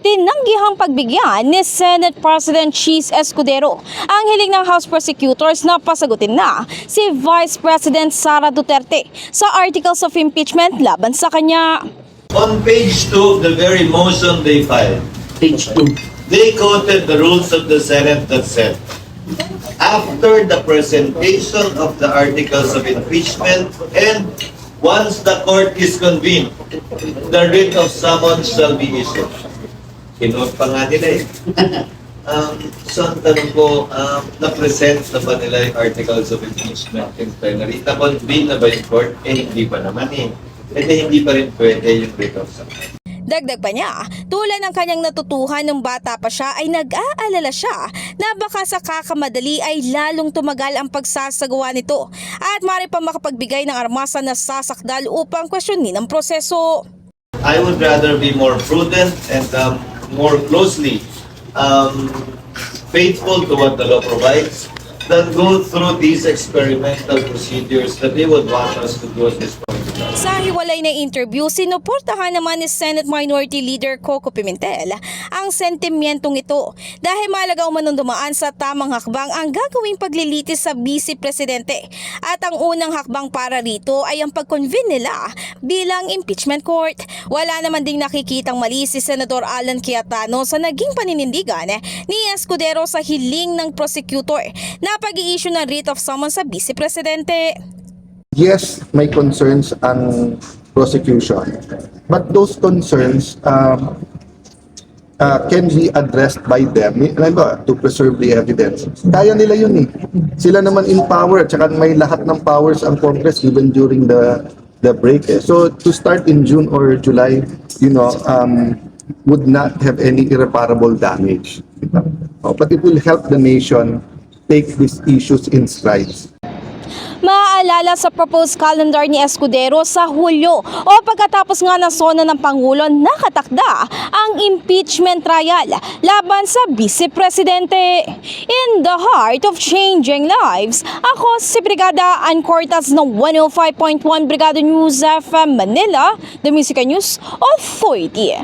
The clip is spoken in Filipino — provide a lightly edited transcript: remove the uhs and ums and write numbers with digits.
tinanggihang pagbigyan ni Senate President Cheese Escudero ang hiling ng House Prosecutors na pasagutin na si Vice President Sara Duterte sa articles of impeachment laban sa kanya. On page 2 of the very motion they filed, Page 2. they quoted the rules of the Senate that said, after the presentation of the articles of impeachment and once the court is convened, the writ of summons shall be issued. Kinote pa nga nila eh. So ang tanong ko, na-present na ba nila yung articles of impeachment in plenary? Na-convene na ba yung court? Eh hindi pa naman eh. Hindi pa rin pwede yung writ of summons. Dagdag pa niya, tulad ng kanyang natutuhan nung bata pa siya ay nag-aalala siya na baka sa kakamadali ay lalong tumagal ang pagsasagawa nito at maaari pa makapagbigay ng armasa na sasakdal upang questionin ang proseso. I would rather be more prudent and more closely faithful to what the law provides than go through these experimental procedures that they would want us to do at this point. Sa hiwalay na interview, sinuportahan naman ni Senate Minority Leader Coco Pimentel ang sentimentong ito dahil mahalaga umanong dumaan sa tamang hakbang ang gagawing paglilitis sa Vice Presidente at ang unang hakbang para rito ay ang pag-convene nila bilang impeachment court. Wala naman ding nakikitang mali si Senador Alan Cayetano sa naging paninindigan ni Escudero sa hiling ng prosecutor na pag-i-issue ng writ of summons sa Vice Presidente. Yes, may concerns ang prosecution, but those concerns can be addressed by them to preserve the evidence. Kaya nila yun eh. Sila naman in power, at saka may lahat ng powers ang Congress even during the break. So to start in June or July, would not have any irreparable damage. But it will help the nation take these issues in strides. Maaalala sa proposed calendar ni Escudero sa Hulyo o pagkatapos nga ng sona ng Pangulo, nakatakda ang impeachment trial laban sa Vice Presidente. In the heart of changing lives, ako si Brigada Ann Cortas ng 105.1 Brigada News FM Manila, the Music News Authority.